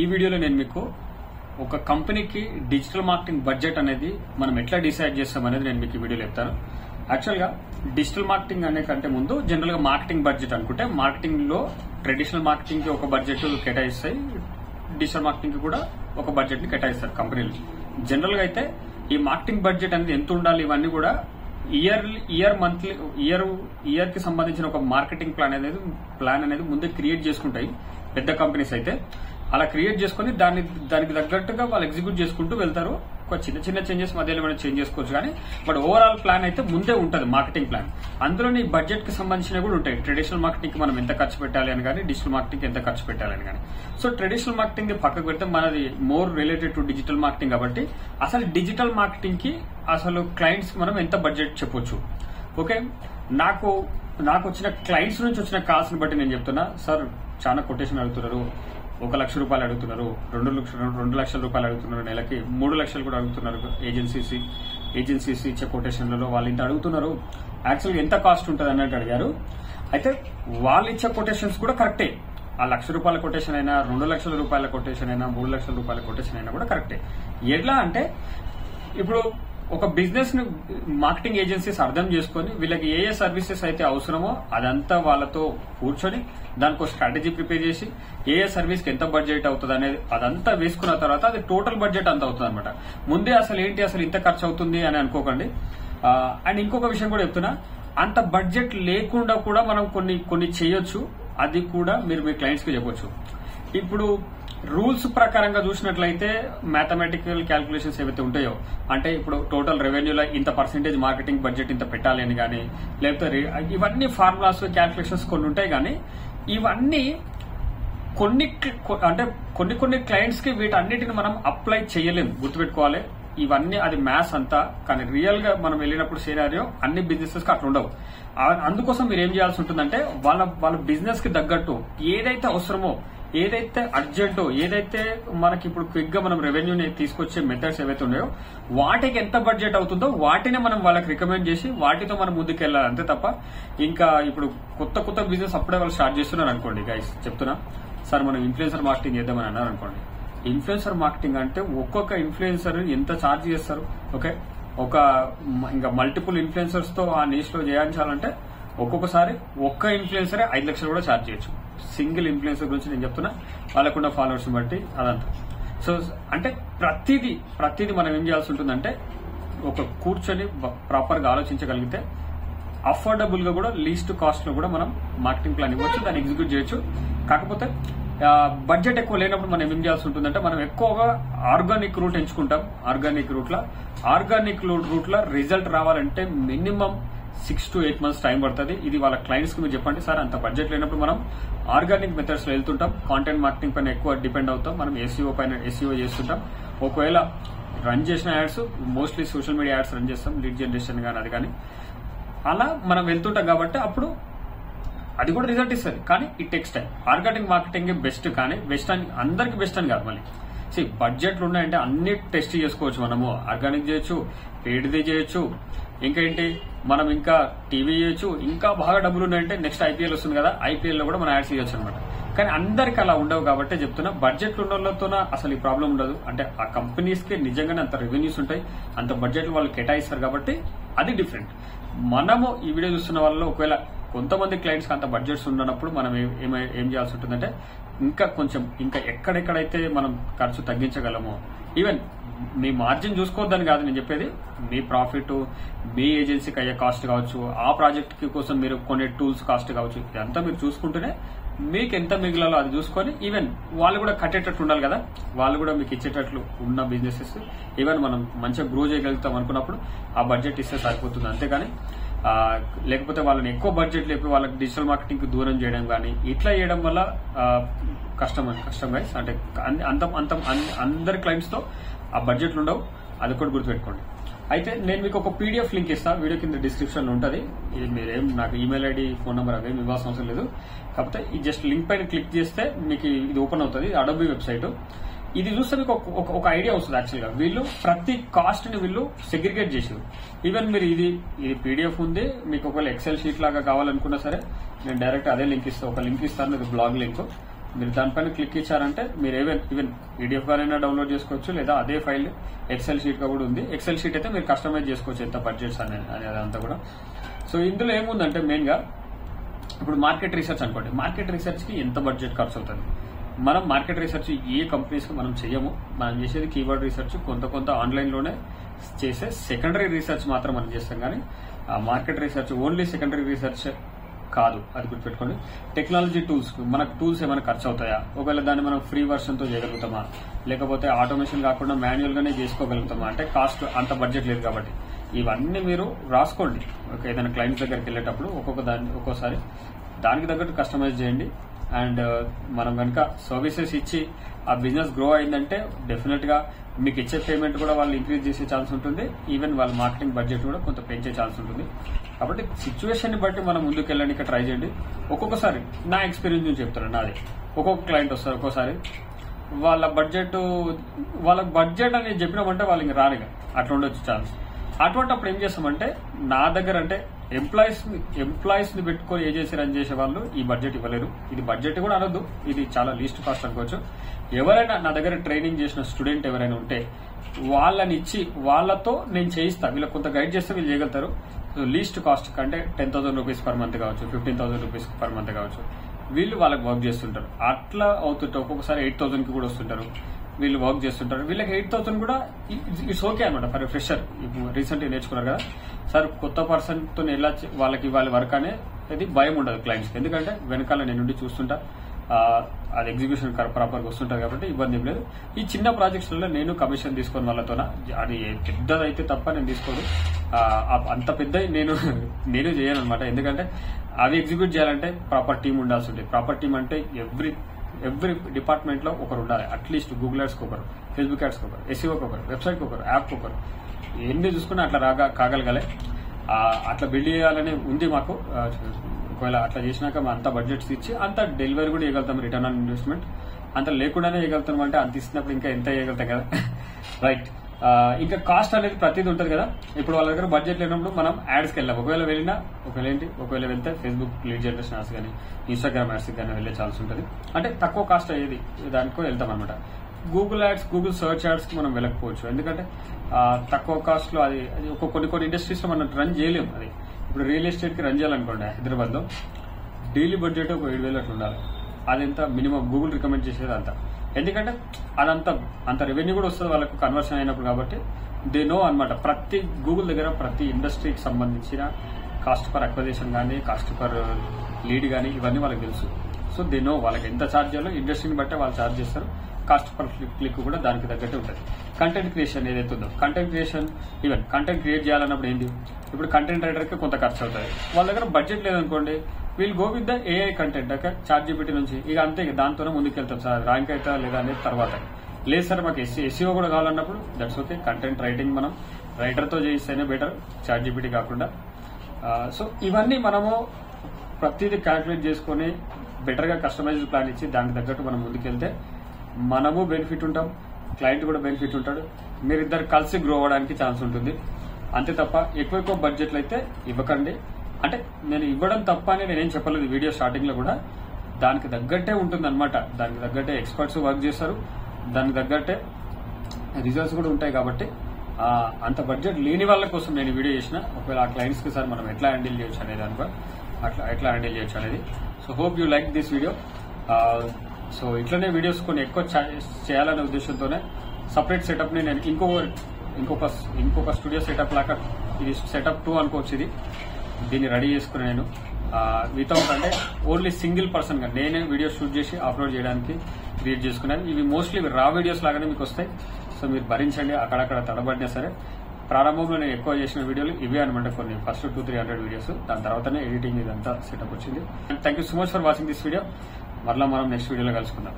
ఈ వీడియోలో నేను మీకు ఒక కంపెనీకి డిజిటల్ మార్కెటింగ్ బడ్జెట్ అనేది మనం ఎట్లా డిసైడ్ చేస్తాం అనేది నేను మీకు ఈ వీడియోలో చెప్తాను. యాక్చువల్గా డిజిటల్ మార్కెటింగ్ అనే కంటే ముందు జనరల్ గా మార్కెటింగ్ బడ్జెట్ అనుకుంటే మార్కెటింగ్ లో ట్రెడిషనల్ మార్కెటింగ్ కి ఒక బడ్జెట్ కేటాయిస్తాయి, డిజిటల్ మార్కెటింగ్ కి కూడా ఒక బడ్జెట్ ని కేటాయిస్తారు కంపెనీలు. జనరల్ గా అయితే ఈ మార్కెటింగ్ బడ్జెట్ అనేది ఎంత ఉండాలి ఇవన్నీ కూడా ఇయర్ కి సంబంధించిన ఒక మార్కెటింగ్ ప్లాన్ అనేది ముందే క్రియేట్ చేసుకుంటాయి పెద్ద కంపెనీస్ అయితే. అలా క్రియేట్ చేసుకుని దానికి తగ్గట్టుగా వాళ్ళు ఎగ్జిక్యూట్ చేసుకుంటూ వెళ్తారు. ఒక చిన్న చిన్న చేంజెస్ మధ్యలో మనం చేంజ్ చేసుకోవచ్చు, కానీ బట్ ఓవరాల్ ప్లాన్ అయితే ముందే ఉంటుంది మార్కెటింగ్ ప్లాన్. అందులోని బడ్జెట్ కి సంబంధించినవి కూడా ఉంటాయి. ట్రెడిషనల్ మార్కెటింగ్ కి మనం ఎంత ఖర్చు పెట్టాలి అని కానీ, డిజిటల్ మార్కెటింగ్ ఎంత ఖర్చు పెట్టాలి అని కానీ. సో ట్రెడిషనల్ మార్కెటింగ్ పక్కకు పెడితే మనది more related to digital marketing కాబట్టి అసలు డిజిటల్ మార్కెటింగ్ కి అసలు క్లయింట్స్ కి మనం ఎంత బడ్జెట్ చెప్పొచ్చు. ఓకే, నాకు వచ్చిన క్లయింట్స్ నుంచి వచ్చిన కాల్స్ ని బట్టి నేను చెప్తున్నా. సార్ చాలా కొటేషన్ అడుగుతున్నారు, 1 లక్ష రూపాయలు అడుగుతున్నారు, 2 లక్షల రూపాయలు అడుగుతున్నారు, నెలకి 3 లక్షలు కూడా అడుగుతున్నారు. ఏజెన్సీస్ ఇచ్చే కొటేషన్లలో వాళ్ళు ఇంత అడుగుతున్నారు. యాక్చువల్గా ఎంత కాస్ట్ ఉంటుంది అన్నట్టు అడిగారు. అయితే వాళ్ళు ఇచ్చే కొటేషన్స్ కూడా కరెక్టే. ఆ 1 లక్ష రూపాయల కొటేషన్ అయినా, 2 లక్షల రూపాయల కొటేషన్ అయినా, 3 లక్షల రూపాయల కొటేషన్ అయినా కూడా కరెక్టే. ఎట్లా అంటే ఇప్పుడు ఒక బిజినెస్ ని మార్కెటింగ్ ఏజెన్సీస్ అర్థం చేసుకుని వీళ్ళకి ఏ సర్వీసెస్ అయితే అవసరమో అదంతా వాళ్ళతో కూర్చొని దానికి స్ట్రాటజీ ప్రిపేర్ చేసి ఏ సర్వీస్ కి ఎంత బడ్జెట్ అవుతుంది అనేది అదంతా వేసుకున్న తర్వాత అది టోటల్ బడ్జెట్ అంత అవుతుంది అనమాట. ముందే అసలు ఇంత ఖర్చు అవుతుంది అని అనుకోకండి. అండ్ ఇంకొక విషయం కూడా చెప్తున్నా, అంత బడ్జెట్ లేకుండా కూడా మనం కొన్ని చేయొచ్చు. అది కూడా మీరు మీ క్లయింట్స్ కి చెప్పొచ్చు. ఇప్పుడు రూల్స్ ప్రకారంగా చూసినట్లయితే మ్యాథమెటికల్ క్యాల్కులేషన్స్ ఏవైతే ఉంటాయో, అంటే ఇప్పుడు టోటల్ రెవెన్యూలో ఇంత పర్సెంటేజ్ మార్కెటింగ్ బడ్జెట్ ఇంత పెట్టాలి అని కానీ, లేకపోతే ఇవన్నీ ఫార్ములాస్ క్యాల్కులేషన్స్ కొన్ని ఉంటాయి. కానీ ఇవన్నీ కొన్ని క్లయింట్స్ కి వీటన్నిటిని మనం అప్లై చేయలేం, గుర్తుపెట్టుకోవాలి. ఇవన్నీ అది మ్యాథ్స్ అంతా, కానీ రియల్ గా మనం వెళ్ళినప్పుడు సినారియో అన్ని బిజినెసెస్ కి అట్లా ఉండవు. అందుకోసం మీరు ఏం చేయాల్సి ఉంటుందంటే వాళ్ళ బిజినెస్ కి తగ్గట్టు ఏదైతే అవసరమో, ఏదైతే అర్జెంటో, ఏదైతే మనకి ఇప్పుడు క్విక్ గా మనం రెవెన్యూని తీసుకొచ్చే మెథడ్స్ ఏవైతే ఉన్నాయో వాటికి ఎంత బడ్జెట్ అవుతుందో వాటిని మనం వాళ్ళకి రికమెండ్ చేసి వాటితో మనం ముందుకు వెళ్ళాలి, అంతే తప్ప ఇంకా ఇప్పుడు కొత్త బిజినెస్ అప్పుడే వాళ్ళు స్టార్ట్ చేస్తున్నారు అనుకోండి. గైస్ చెప్తున్నా, సార్ మనం ఇన్ఫ్లుయెన్సర్ మార్కెటింగ్ చేద్దామని అన్నారు అనుకోండి. ఇన్ఫ్లుయెన్సర్ మార్కెటింగ్ అంటే ఒక్కొక్క ఇన్ఫ్లుయెన్సర్ ఎంత ఛార్జ్ చేస్తారు. ఓకే, ఇంకా మల్టిపుల్ ఇన్ఫ్లుయెన్సర్స్ తో ఆ నీష్ లో చేయించాలంటే ఒక్కొక్కసారి ఒక్క ఇన్ఫ్లుయెన్సరే 5 లక్షలు కూడా ఛార్జ్ చేయొచ్చు. సింగిల్ ఇన్ఫ్లుయెన్సర్ గురించి నేను చెప్తున్నా, వాళ్ళకున్న ఫాలోవర్స్ బట్టి అదంతా. సో అంటే ప్రతిదీ మనం ఏం చేయాల్సి ఉంటుందంటే ఒక కూర్చొని ప్రాపర్ గా ఆలోచించగలిగితే అఫోర్డబుల్ గా కూడా లీస్ట్ కాస్ట్ లో కూడా మనం మార్కెటింగ్ ప్లాన్ ఇవ్వచ్చు, దాన్ని ఎగ్జిక్యూట్ చేయొచ్చు. కాకపోతే బడ్జెట్ ఎక్కువ లేనప్పుడు మనం ఏం చేయాల్సి ఉంటుందంటే మనం ఎక్కువగా ఆర్గానిక్ రూట్ ఎంచుకుంటాం. ఆర్గానిక్ రూట్ లో రిజల్ట్ రావాలంటే మినిమం 6 to 8 months టైం పడుతుంది. ఇది వాళ్ళ క్లయింట్స్ కి మీరు చెప్పండి, సార్ అంత బడ్జెట్ లేనప్పుడు మనం ఆర్గానిక్ మెథడ్స్ లో వెళ్తుంటాం, కాంటెంట్ మార్కెటింగ్ పైన ఎక్కువ డిపెండ్ అవుతాం, మనం ఎస్ఈఓ చేస్తుంటాం. ఒకవేళ రన్ చేసిన ads mostly social media ads run చేస్తాం, లీడ్ జనరేషన్ కానీ అది కానీ అలా మనం వెళ్తుంటాం. కాబట్టి అప్పుడు అది కూడా రిజల్ట్ ఇస్తుంది, కానీ it takes time. Organic marketing best, కానీ అందరికి బెస్ట్ అని కాదు. మళ్ళీ బడ్జెట్లు ఉన్నాయంటే అన్ని టెస్ట్ చేసుకోవచ్చు. మనము ఆర్గానిక్ చేయొచ్చు, పెయిడ్ది చేయొచ్చు, ఇంకేంటి మనం ఇంకా టీవీ చేయొచ్చు. ఇంకా బాగా డబ్బులు ఉన్నాయంటే నెక్స్ట్ ఐపీఎల్ వస్తుంది కదా, ఐపీఎల్ లో కూడా మనం యాడ్స్ చేయొచ్చు అనమాట. కానీ అందరికి అలా ఉండవు కాబట్టి చెప్తున్నా, బడ్జెట్లు ఉన్న వాళ్ళతోనే అసలు ఈ ప్రాబ్లం ఉండదు. అంటే ఆ కంపెనీస్ కి నిజంగానే అంత రెవెన్యూస్ ఉంటాయి, అంత బడ్జెట్లు వాళ్ళు కేటాయిస్తారు కాబట్టి అది డిఫరెంట్. మనము ఈ వీడియో చూస్తున్న వాళ్ళలో ఒకవేళ కొంతమంది క్లయింట్స్ కి అంత బడ్జెట్స్ ఉన్నప్పుడు మనం ఏం చేయాల్సి ఉంటుందంటే ఇంకా ఎక్కడెక్కడైతే మనం ఖర్చు తగ్గించగలమో, ఈవెన్ మీ మార్జిన్ చూసుకోవద్దని కాదు నేను చెప్పేది, మీ ప్రాఫిట్, మీ ఏజెన్సీకి అయ్యే కాస్ట్ కావచ్చు, ఆ ప్రాజెక్ట్ కోసం మీరు కొనే టూల్స్ కాస్ట్ కావచ్చు, ఇదంతా మీరు చూసుకుంటూనే మీకు ఎంత మిగిలాలో అది చూసుకొని, ఈవెన్ వాళ్ళు కూడా కట్టేటట్టు ఉండాలి కదా, వాళ్ళు కూడా మీకు ఇచ్చేటట్లు ఉన్న బిజినెసెస్ ఈవెన్ మనం మంచిగా గ్రో చేయగలుగుతాం అనుకున్నప్పుడు ఆ బడ్జెట్ ఇస్తే సరిపోతుంది. అంతేగాని లేకపోతే వాళ్ళని ఎక్కువ బడ్జెట్ లేపి వాళ్ళకి డిజిటల్ మార్కెటింగ్ కి దూరం చేయడం కానీ ఇట్లా చేయడం వల్ల కష్టం గైస్. అంటే అందరి క్లయింట్స్ తో ఆ బడ్జెట్లు ఉండవు, అది కూడా గుర్తుపెట్టుకోండి. అయితే నేను మీకు ఒక పీడిఎఫ్ లింక్ ఇస్తాను, వీడియో కింద డిస్క్రిప్షన్ లో ఉంటుంది. మీరేం నాకు ఈమెయిల్ ఐడి, ఫోన్ నెంబర్ అవేం ఇవ్వాల్సిన అవసరం లేదు. కాకపోతే ఈ జస్ట్ లింక్ పైన క్లిక్ చేస్తే మీకు ఇది ఓపెన్ అవుతుంది, అడోబీ వెబ్సైట్. ఇది చూస్తే మీకు ఒక ఐడియా వస్తుంది. యాక్చువల్గా వీళ్ళు ప్రతి కాస్ట్ ని వీళ్ళు సెగ్రిగేట్ చేసారు. ఈవెన్ మీరు ఇది పీడిఎఫ్ ఉంది, మీకు ఒకవేళ ఎక్సెల్ షీట్ లాగా కావాలనుకున్నా సరే నేను డైరెక్ట్ అదే లింక్ ఇస్తాను. ఒక లింక్ ఇస్తాను, ఇది బ్లాగ్ లింక్. మీరు దానిపైన క్లిక్ ఇచ్చారంటే మీరు ఈవెన్ పీడిఎఫ్ గానైనా డౌన్లోడ్ చేసుకోవచ్చు, లేదా అదే ఫైల్ ఎక్సెల్ షీట్ గా కూడా ఉంది. ఎక్సెల్ షీట్ అయితే మీరు కస్టమైజ్ చేసుకోవచ్చు ఎంత బడ్జెట్స్ అనేదంతా కూడా. సో ఇందులో ఏముందంటే మెయిన్ గా ఇప్పుడు మార్కెట్ రీసెర్చ్ అనుకోండి, మార్కెట్ రీసెర్చ్ కి ఎంత బడ్జెట్ ఖర్చు అవుతుంది. మనం మార్కెట్ రీసెర్చ్ ఏ కంపెనీస్ కి మనం చేయము, మనం చేసేది కీవర్డ్ రీసెర్చ్, కొంత ఆన్లైన్ లోనే చేసే సెకండరీ రీసెర్చ్ మాత్రం మనం చేస్తాం. కానీ market research only secondary research కాదు, అది గుర్తుపెట్టుకోండి. టెక్నాలజీ టూల్స్, మనకు టూల్స్ ఏమైనా ఖర్చు అవుతాయా, ఒకవేళ దాన్ని మనం ఫ్రీ వర్షన్ తో చేయగలుగుతామా, లేకపోతే ఆటోమేషన్ కాకుండా మాన్యువల్ గానే చేసుకోగలుగుతామా, అంటే కాస్ట్ అంత బడ్జెట్ లేదు కాబట్టి ఇవన్నీ మీరు రాసుకోండి. ఏదైనా క్లయింట్స్ దగ్గరికి వెళ్ళేటప్పుడు ఒక్కోసారి దానికి తగ్గట్టు కస్టమైజ్ చేయండి. అండ్ మనం కనుక సర్వీసెస్ ఇచ్చి ఆ బిజినెస్ గ్రో అయిందంటే డెఫినెట్ గా మీకు ఇచ్చే పేమెంట్ కూడా వాళ్ళు ఇంక్రీజ్ చేసే ఛాన్స్ ఉంటుంది. ఈవెన్ వాళ్ళ మార్కెటింగ్ బడ్జెట్ కూడా కొంత పెంచే ఛాన్స్ ఉంటుంది. కాబట్టి సిచ్యువేషన్ ని బట్టి మనం ముందుకు వెళ్ళడానికి ట్రై చేయండి. ఒక్కొక్కసారి నా ఎక్స్పీరియన్స్ నుంచి చెప్తాను, నాది ఒక్కొక్క క్లయింట్ వస్తారు, ఒక్కోసారి వాళ్ళ బడ్జెట్ అని చెప్పినామంటే వాళ్ళు ఇంకా రారుగా, అట్లా ఉండొచ్చు ఛాన్స్. అటువంటిప్పుడు ఏం చేస్తామంటే నా దగ్గర అంటే ఎంప్లాయీస్ ని పెట్టుకొని ఏజెన్సీ రన్ చేసే వాళ్ళు ఈ బడ్జెట్ ఇవ్వలేరు. ఇది బడ్జెట్ కూడా అనొద్దు, ఇది చాలా లీస్ట్ కాస్ట్ అనుకోవచ్చు. ఎవరైనా నా దగ్గర ట్రైనింగ్ చేసిన స్టూడెంట్ ఎవరైనా ఉంటే వాళ్ళని ఇచ్చి వాళ్ళతో నేను చేయిస్తా, వీళ్ళకి కొంత గైడ్ చేస్తే వీళ్ళు చేయగలుగుతారు. లీస్ట్ కాస్ట్ కంటే 10,000 రూపీస్ పర్ మంత్ కావచ్చు, 15,000 రూపీస్ పర్ మంత్ కావచ్చు, వీళ్ళు వాళ్ళకి వర్క్ చేస్తుంటారు. అట్లా అవుతుంటే ఒక్కొక్కసారి 8,000 కి కూడా వస్తుంటారు, వీళ్ళు వర్క్ చేస్తుంటారు. వీళ్ళకి 8,000 కూడా ఇట్స్ ఓకే అనమాట ఫర్ ఫ్రెషర్. ఇప్పుడు రీసెంట్గా నేర్చుకున్నారు కదా సార్, కొత్త పర్సన్ తో ఎలా వాళ్ళకి ఇవ్వాలి వర్క్ అనేది భయం ఉండదు క్లయింట్స్, ఎందుకంటే వెనకాల నేను నుండి చూస్తుంటా, అది ఎగ్జిక్యూషన్ ప్రాపర్గా వస్తుంటది కాబట్టి ఇబ్బంది ఏం లేదు. ఈ చిన్న ప్రాజెక్ట్స్లలో నేను కమిషన్ తీసుకొని వాళ్ళతో, అది పెద్దదైతే తప్ప నేను తీసుకోను, అంత పెద్ద నేను చేయను అనమాట. ఎందుకంటే అవి ఎగ్జిక్యూట్ చేయాలంటే ప్రాపర్ టీం ఉండాల్సి ఉంటుంది. ప్రాపర్ టీం అంటే ఎవ్రీ డిపార్ట్మెంట్ లో ఒకరు ఉండాలి. అట్లీస్ట్ గూగుల్ యాడ్స్ కి ఒకరు, ఫేస్బుక్ యాడ్స్ కి ఒకరు, ఎస్ఈఓకి ఒకరు, వెబ్సైట్ కి ఒకరు, యాప్ కి ఒకరు, ఎన్ని చూసుకున్నా అట్లా కాగలగాలి. అట్లా బిల్డ్ చేయాలని ఉంది మాకు. ఒకవేళ అట్లా చేసినాక అంత బడ్జెట్స్ ఇచ్చి అంత డెలివరీ కూడా చేయగలుగుతాం, రిటర్న్ ఆన్ ఇన్వెస్ట్మెంట్ అంత లేకుండానే చేయగలుగుతాం. అంటే అంత ఇస్తున్నప్పుడు ఇంకా ఎంత చేయగలుగుతాం కదా, రైట్. ఇంకా కాస్ట్ అనేది ప్రతిదీ ఉంటుంది కదా. ఇప్పుడు వాళ్ళ దగ్గర బడ్జెట్ లేనప్పుడు మనం యాడ్స్కి వెళ్ళాం. ఒకవేళ వెళ్తే ఫేస్బుక్ లీడ్ జనరేషన్ యాడ్స్ కానీ ఇన్స్టాగ్రామ్ యాడ్స్ కానీ వెళ్ళే ఛాన్స్ ఉంటుంది. అంటే తక్కువ కాస్ట్ అయ్యేది దానికో వెళ్తాం అనమాట. Google ads, Google search ads కి మనం వెళ్ళకపోవచ్చు, ఎందుకంటే తక్కువ కాస్ట్ లో అది కొన్ని ఇండస్ట్రీస్ లో మనం రన్ చేయలేము. అది ఇప్పుడు రియల్ ఎస్టేట్ కి రన్ చేయాలనుకోండి హైదరాబాద్ లో డైలీ బడ్జెట్ ఒక 7,000 అట్లా ఉండాలి. అదంతా మినిమం గూగుల్ రికమెండ్ చేసేది అంతా, ఎందుకంటే అంత రెవెన్యూ కూడా వస్తుంది వాళ్ళకు కన్వర్షన్ అయినప్పుడు. కాబట్టి దే నో అనమాట, ప్రతి గూగుల్ దగ్గర ప్రతి ఇండస్ట్రీకి సంబంధించిన కాస్ట్ పర్ అక్విజిషన్ కానీ, కాస్ట్ పర్ లీడ్ కానీ ఇవన్నీ వాళ్ళకి తెలుసు. సో దే నో వాళ్ళకి ఎంత ఛార్జ్ చేయాలో ఇండస్ట్రీని బట్టే వాళ్ళు ఛార్జ్ చేస్తారు. కాస్ట్ పర్ క్లిక్ కూడా దానికి తగ్గట్టే ఉంటుంది. కంటెంట్ క్రియేషన్ ఏదైతే ఉందో, కంటెంట్ క్రియేట్ చేయాలన్నప్పుడు ఏంటి, ఇప్పుడు కంటెంట్ రైటర్ కి కొంత ఖర్చు అవుతుంది. వాళ్ళ దగ్గర బడ్జెట్ లేదనుకోండి, వీళ్ళు go with the AI content ChatGPT నుంచి, ఇక అంతే, దాంతోనే ముందుకెళ్తాం సార్. ర్యాంక్ అయితే లేదా అనేది తర్వాత. లేదు సార్ మాకు ఎస్ఈఓ కూడా కావాలన్నప్పుడు దట్స్ ఓకే. కంటెంట్ రైటింగ్ మనం రైటర్ తో చేయిస్తేనే బెటర్, ChatGPT కాకుండా. సో ఇవన్నీ మనము ప్రతిదీ క్యాల్కులేట్ చేసుకుని బెటర్ గా కస్టమైజ్డ్ ప్లాన్ ఇచ్చి దానికి తగ్గట్టు మనం ముందుకెళ్తే మనము బెనిఫిట్ ఉంటాం, క్లయింట్ కూడా బెనిఫిట్ ఉంటాడు, మీరిద్దరు కలిసి గ్రో అవ్వడానికి ఛాన్స్ ఉంటుంది. అంతే తప్ప ఎక్కువ బడ్జెట్లు అయితే ఇవ్వకండి. అంటే నేను ఇవ్వడం తప్ప అని నేనేం చెప్పలేదు వీడియో స్టార్టింగ్ లో కూడా. దానికి తగ్గట్టే ఉంటుంది అనమాట, దానికి తగ్గట్టే ఎక్స్పర్ట్స్ వర్క్ చేస్తారు, దానికి తగ్గట్టే రిజల్ట్స్ కూడా ఉంటాయి. కాబట్టి అంత బడ్జెట్ లేని వాళ్ళ కోసం నేను వీడియో చేసిన. ఒకవేళ ఆ క్లయింట్స్ కి సార్ మనం ఎట్లా హ్యాండిల్ చేయొచ్చు అనేది ఎట్లా హ్యాండిల్ చేయొచ్చు అనేది. So hope you like this video. So ఇట్లనే వీడియోస్ కొన్ని ఎక్కువ చేయాలనే ఉద్దేశంతోనే సపరేట్ సెటప్ ని నేను ఇంకొక స్టూడియో సెటప్ లాగా, ఇది సెటప్ 2 అనుకోవచ్చు. దీన్ని రెడీ చేసుకుని నేను వితౌట్ అంటే ఓన్లీ సింగిల్ పర్సన్ గా నేనే వీడియో షూట్ చేసి అప్లోడ్ చేయడానికి క్రియేట్ చేసుకున్నాను. ఇవి మోస్ట్లీ రా వీడియోస్ లాగానే మీకు వస్తాయి. సో మీరు భరించండి, అక్కడక్కడ తడబడినా సరే. ప్రారంభంలో నేను ఎక్కువ చేసిన వీడియోలు ఇవే అనమాట, కొన్ని ఫస్ట్ 200-300 వీడియోస్. దాని తర్వాతనే ఎడిటింగ్ ఇదంతా సెటప్ వచ్చింది. Thank you so much for watching this video. మరలా మనం నెక్స్ట్ వీడియోలో కలుసుకుందాం.